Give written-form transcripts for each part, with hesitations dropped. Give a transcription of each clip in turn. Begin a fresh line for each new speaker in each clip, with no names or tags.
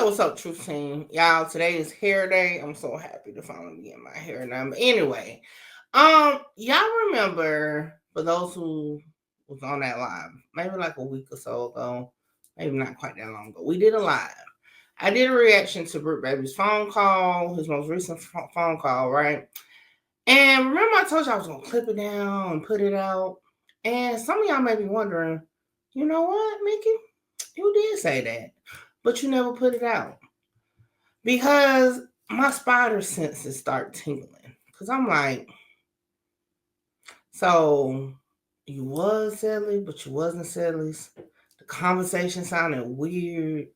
what's up, Truth Team? Y'all, today is hair day. I'm so happy to finally get my hair done. But anyway, y'all remember, for those who was on that live, maybe like a week or so ago, maybe not quite that long ago, we did a live. I did a reaction to Bricc Baby's phone call, his most recent phone call, right? And remember I told you I was going to clip it down and put it out? And some of y'all may be wondering, you know what, Mickey? You did say that, but you never put it out. Because my spider senses start tingling. Because I'm like, so you was Sedley, but you wasn't Sedley's. The conversation sounded weird.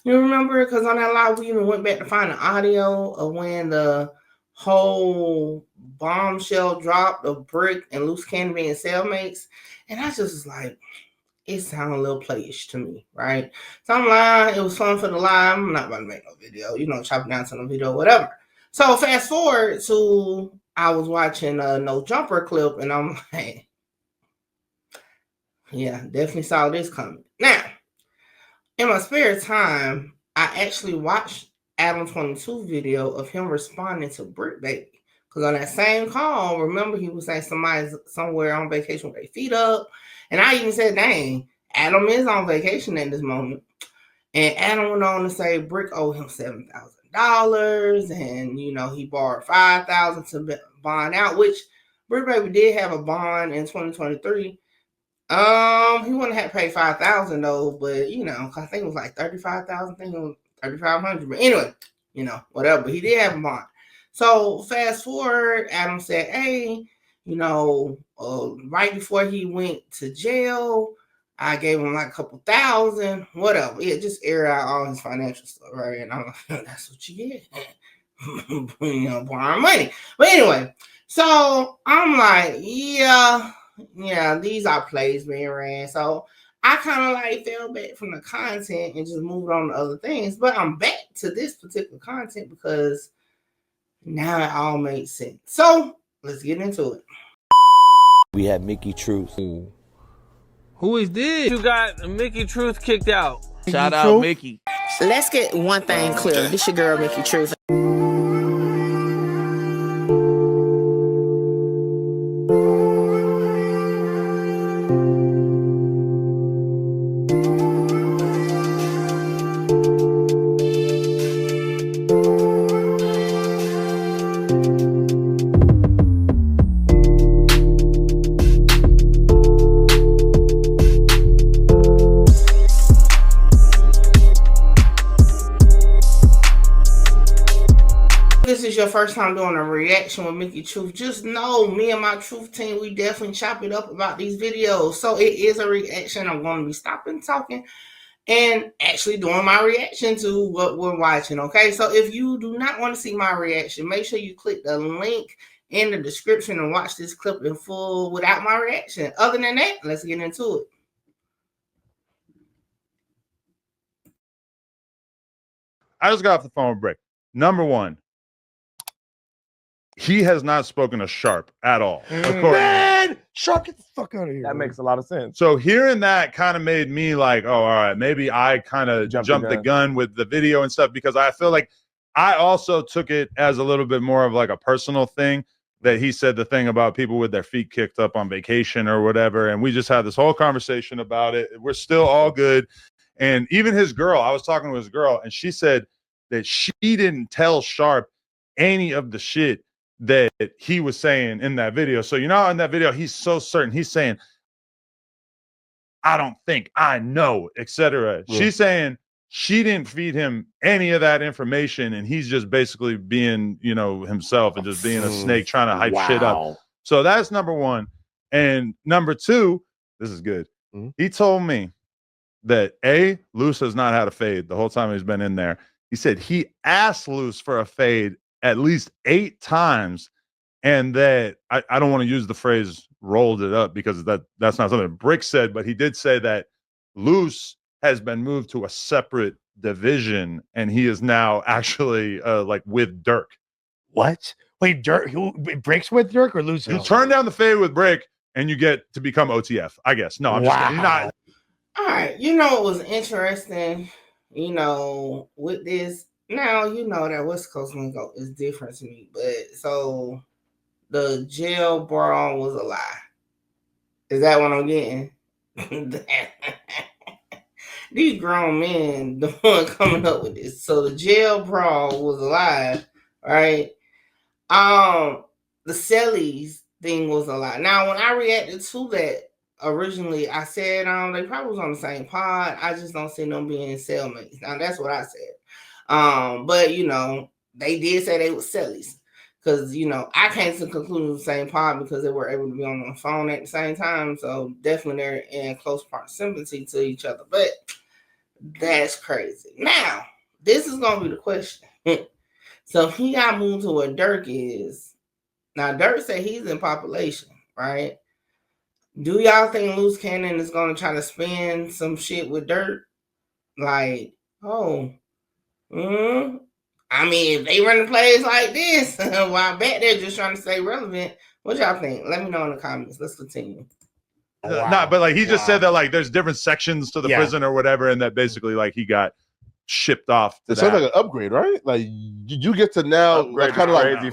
You remember? Because on that live, we even went back to find the audio of when the whole bombshell dropped of Bricc and Loose Candy being cellmates. And I just was like, it sounded a little playish to me, right? So I'm lying. It was fun for the live. I'm not about to make no video, chop it down to no video, whatever. So fast forward to, I was watching a No Jumper clip, and I'm like, yeah, definitely saw this coming. Now, in my spare time, I actually watched Adam22 video of him responding to Bricc Baby. Because on that same call, remember he was saying somebody's somewhere on vacation with their feet up. And I even said, dang, Adam is on vacation at this moment. And Adam went on to say Bricc owed him $7,000. And, he borrowed $5,000 to bond out, which Bricc Baby did have a bond in 2023. He wouldn't have to pay $5,000 though, but I think it was like $35,000, I think it was $3,500. But anyway, whatever. But he did have a bond. So fast forward, Adam said, hey, right before he went to jail, I gave him like a couple thousand, whatever. Yeah, just air out all his financial stuff, right? And I'm like, that's what you get. Borrowing money. But anyway, so I'm like, yeah, these are plays being ran. So I kind of like fell back from the content and just moved on to other things. But I'm back to this particular content because now it all makes sense. So let's get into it.
We have Mickey Truth.
Who is this? You got Mickey Truth kicked out.
Shout out Mickey.
Let's get one thing clear. This your girl, Mickey Truth. This is your first time doing a reaction with Mickey Truth, just know me and my Truth team, we definitely chop it up about these videos. So it is a reaction. I'm going to be stopping talking and actually doing my reaction to what we're watching, okay? So if you do not want to see my reaction, make sure you click the link in the description and watch this clip in full without my reaction. Other than that, let's get into it.
I just got off the phone with Bricc. Number one, he has not spoken to Sharp at all.
Man, Sharp, get the fuck out of here.
That makes a lot of sense.
So hearing that kind of made me like, oh, all right, maybe I kind of jumped the gun with the video and stuff, because I feel like I also took it as a little bit more of like a personal thing, that he said the thing about people with their feet kicked up on vacation or whatever. And we just had this whole conversation about it. We're still all good. And even his girl, I was talking to his girl, and she said that she didn't tell Sharp any of the shit that he was saying in that video. So, in that video, he's so certain. He's saying, I don't think, I know, etc. Yeah. She's saying she didn't feed him any of that information, and he's just basically being, himself and just being a snake trying to hype shit up. So that's number one. And number two, this is good. He told me that Luce has not had a fade the whole time he's been in there. He said he asked Luce for a fade at least 8 times, and that I don't want to use the phrase rolled it up, because that's not something Bricc said, but he did say that Luce has been moved to a separate division, and he is now actually like with Durk.
What? Wait, Durk? Brick's with Durk or Luce?
You turn down the fade with Bricc, and you get to become OTF, I guess. No, I'm just kidding. Not.
All right, what was interesting? you know, with this now, you know that West Coast lingo is different to me, but so the jail brawl was a lie. Is that what I'm getting? These grown men, the one coming up with this. So the jail brawl was a lie, right? The Cellies thing was a lie. Now, when I reacted to that originally, I said they probably was on the same pod. I just don't see them being cellmates. Now that's what I said. But you know, they did say they were Cellies. Because, you know, I came to the conclusion of the same pod because they were able to be on the phone at the same time. So definitely they're in close proximity to each other. But that's crazy. Now, this is going to be the question. So he got moved to where Durk is. Now, Durk said he's in population, right? Do y'all think Loose Cannon is going to try to spin some shit with Durk? Like, I mean, if they run plays like this, well, I bet they're just trying to stay relevant. What y'all think? Let me know in the comments. Let's continue.
Wow. Nah, but like he just said that like there's different sections to the prison or whatever, and that basically like he got shipped off.
It sounds like an upgrade, right? Like you get to now kind of like
they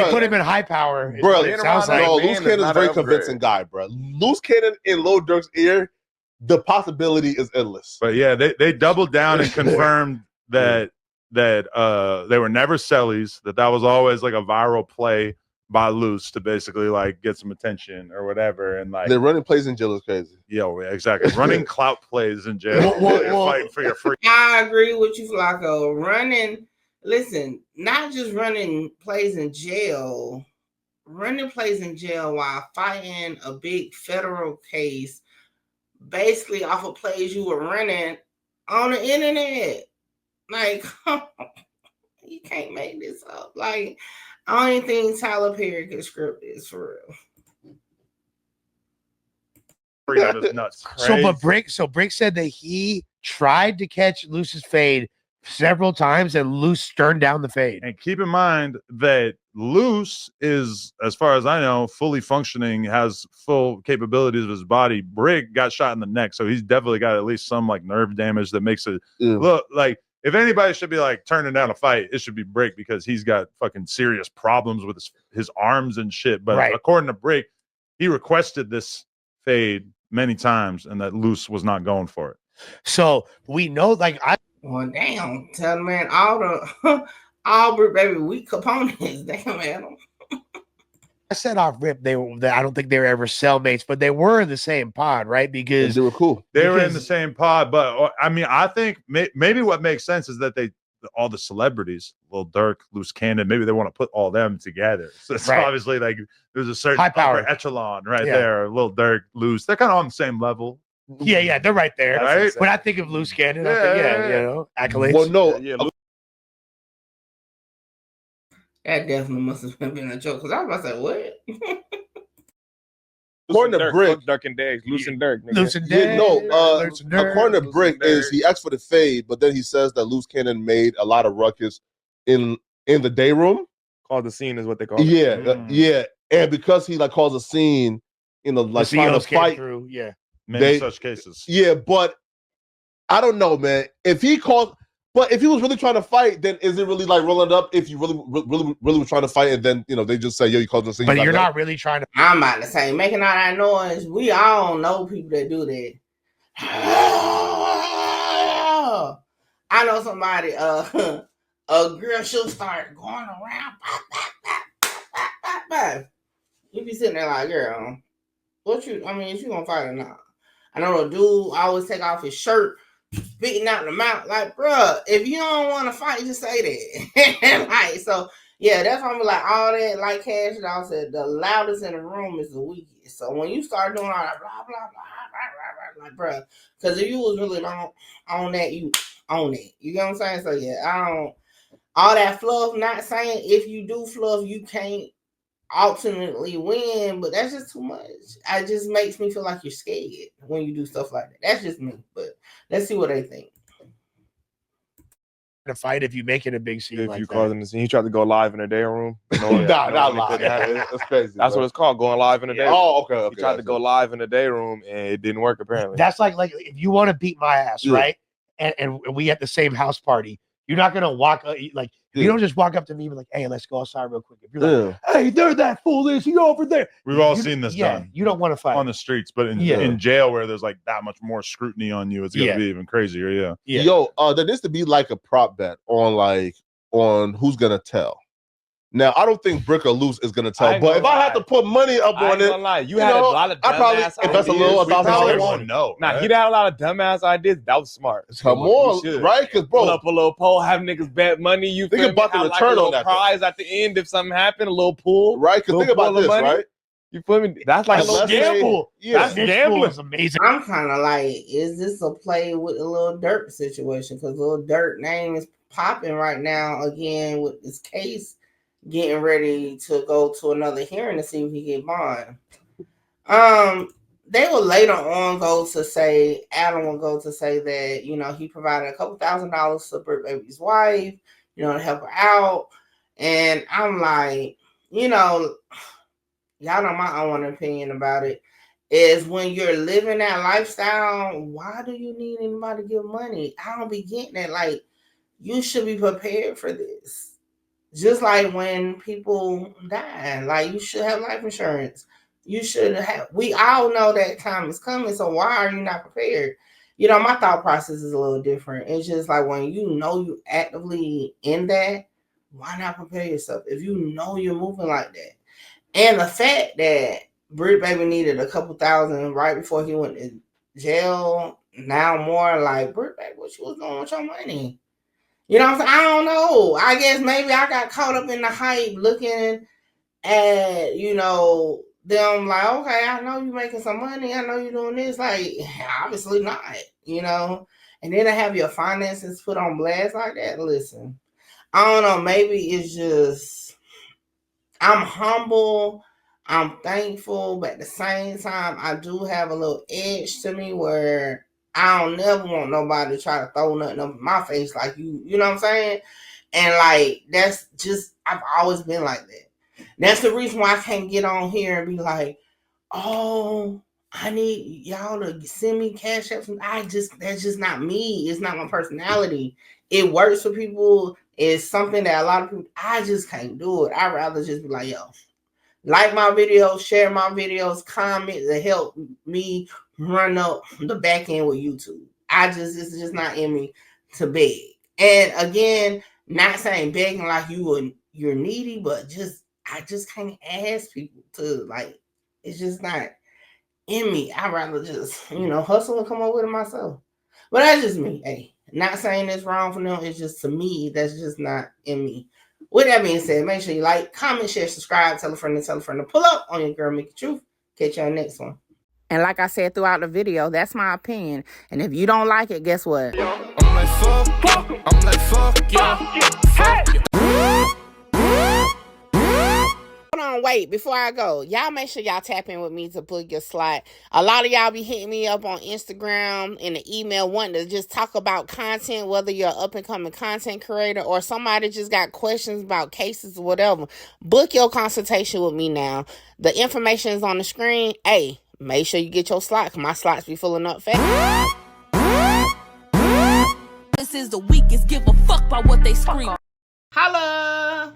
put him in high power,
bro.
It sounds like
no, Loose Cannon's a very convincing guy, bro. Loose Cannon in Lil Durk's ear, the possibility is endless.
But yeah, they doubled down and confirmed that they were never Cellies, that was always like a viral play by Loose to basically like get some attention or whatever, and like
they're running plays in jail is crazy.
Yeah, exactly. Running clout plays in jail. Fighting for your free.
I agree with you, Flacco. Listen, not just running plays in jail, running plays in jail while fighting a big federal case, basically off of plays you were running on the internet. Like, you can't make this up. Like, I don't think Tyler Perry could script this for real.
That is nuts.
Bricc said that he tried to catch Loose's fade several times and Loose turned down the fade.
And keep in mind that Loose is, as far as I know, fully functioning, has full capabilities of his body. Bricc got shot in the neck, so he's definitely got at least some like nerve damage that makes it look like. If anybody should be like turning down a fight, it should be Bricc, because he's got fucking serious problems with his arms and shit. But according to Bricc, he requested this fade many times and that Loose was not going for it.
So we know, like,
well, damn, tell the man all Bricc Baby weak components. Damn, Adam.
I said off rip, I don't think they were ever cellmates, but they were in the same pod, right? Because
they were cool.
They were in the same pod, but I mean, I think maybe what makes sense is that all the celebrities, Lil Durk, Loose Cannon, maybe they want to put all them together. So it's obviously like there's a certain
high power
echelon there. Lil Durk, Loose, they're kind of on the same level.
Yeah, they're right there.
Right?
When I think of Loose Cannon, I think, you know, accolades.
Well, no.
That definitely must have been a joke, because I was about to say, what?
According to Bricc,
Durk and Dags, Loose and Durk.
Loose and Durk.
According to Bricc, is he asked for the fade, but then he says that Loose Cannon made a lot of ruckus in the day room.
Called the scene is what they call it.
Yeah, and because he like calls a scene, you know, like trying to fight
through,
many such cases.
Yeah, but I don't know, man. If he was really trying to fight, then is it really like rolling up? If you really was trying to fight, and then they just say, "Yo, you called the scene,"
but you're not really trying to.
I'm about to say, making all that noise. We all know people that do that. I know somebody. A girl, she'll start going around. You be sitting there like, girl, is you gonna fight or not? I know the dude always take off his shirt, spitting out the mouth. Like, bruh, if you don't want to fight, just say that. Like, so yeah, that's why I'm like, all that, like Cash Doll said, the loudest in the room is the weakest. So when you start doing all that blah blah blah, like, bruh, because if you was really on that, you own it. You know what I'm saying? So yeah, I don't. All that fluff, not saying if you do fluff, you can't ultimately win, but that's just too much. It just makes me feel like you're scared when you do stuff like that. That's just me, but let's see what they think.
To fight if you make it a big scene.
If you call them the scene, he tried to go live in the day room.
Not live. That's crazy.
That's what it's called, going live in the day room.
Oh, okay.
He tried to go live in the day room and it didn't work apparently.
That's like if you want to beat my ass, right? and we at the same house party, you're not gonna walk like you don't just walk up to me and be like, hey, let's go outside real quick. If you're like, hey, there that fool is, he over there.
We've all seen this done.
You don't want to fight
on the streets, but in jail where there's like that much more scrutiny on you, it's gonna be even crazier. Yeah.
Yo, there needs to be like a prop bet on who's gonna tell. Now, I don't think Bricc or Loose is gonna tell, but if I had to put money up on it,
lie. You had a lot of dumbass ideas.
I probably invest a little $1,000.
Won't know.
Nah, he had a lot of dumbass ideas. That was smart.
Come on, right? Because bro,
pull up a little pole, have niggas bet money. You
think about the return on that
prize at the end if something happened, a little pool,
right? Because think about this, right?
You feel me? That's like a little gamble.
That's
gambling.
Is amazing.
I'm kind of like, is this a play with the Lil Durk situation? Because Lil Durk name is popping right now again with this case getting ready to go to another hearing to see if he get bond. They will later on go to say, Adam will go to say that, you know, he provided a couple $1,000s to Bricc Baby's wife, you know, to help her out. And I'm like, you know, y'all know my own opinion about it, is when you're living that lifestyle, why do you need anybody to give money? I don't be getting it. Like, you should be prepared for this. Just like when people die, like you should have life insurance. You should have. We all know that time is coming. So why are you not prepared? You know, my thought process is a little different. It's just like when you know you actively in that, why not prepare yourself? If you know you're moving like that, and the fact that Bricc Baby needed a couple $1,000 right before he went to jail, now more like Bricc Baby, what you was doing with your money? You know what I'm saying? I don't know. I guess maybe I got caught up in the hype looking at, you know, them like, okay, I know you're making some money. I know you're doing this. Like, obviously not, you know. And then to have your finances put on blast like that, listen, I don't know. Maybe it's just, I'm humble. I'm thankful. But at the same time, I do have a little edge to me where I don't never want nobody to try to throw nothing up in my face like you know what I'm saying? And like, that's just, I've always been like that. That's the reason why I can't get on here and be like, oh, I need y'all to send me cash apps. That's just not me. It's not my personality. It works for people. It's something that a lot of people, I just can't do it. I'd rather just be like, yo, like my videos, share my videos, comment to help me run up the back end with YouTube. It's just not in me to beg. And again, not saying begging like you're needy, but I just can't ask people to, like, it's just not in me. I'd rather just, you know, hustle and come up with it myself. But that's just me. Hey, not saying it's wrong for them. It's just, to me, that's just not in me. With that being said, make sure you like, comment, share, subscribe, tell a friend to pull up on your girl, Mickey Truth. Catch you on the next one. And like I said throughout the video, that's my opinion. And if you don't like it, guess what?
I'm like, fuck you. I'm like, fuck you. Fuck you.
Hold on, wait, before I go, y'all make sure y'all tap in with me to book your slot. A lot of y'all be hitting me up on Instagram and the email wanting to just talk about content, whether you're an up-and-coming content creator or somebody just got questions about cases or whatever. Book your consultation with me now. The information is on the screen. Hey, make sure you get your slot, because my slots be filling up fast.
This is the weakest, give a fuck about what they scream.
Holla!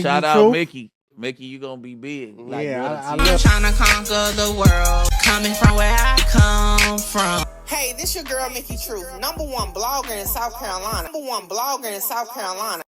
Shout out Mickey. Mickey, you gonna be big. Like,
I'm trying to conquer the world, coming from where I come from. Hey, this your girl, Mickey Truth, #1 blogger in South Carolina.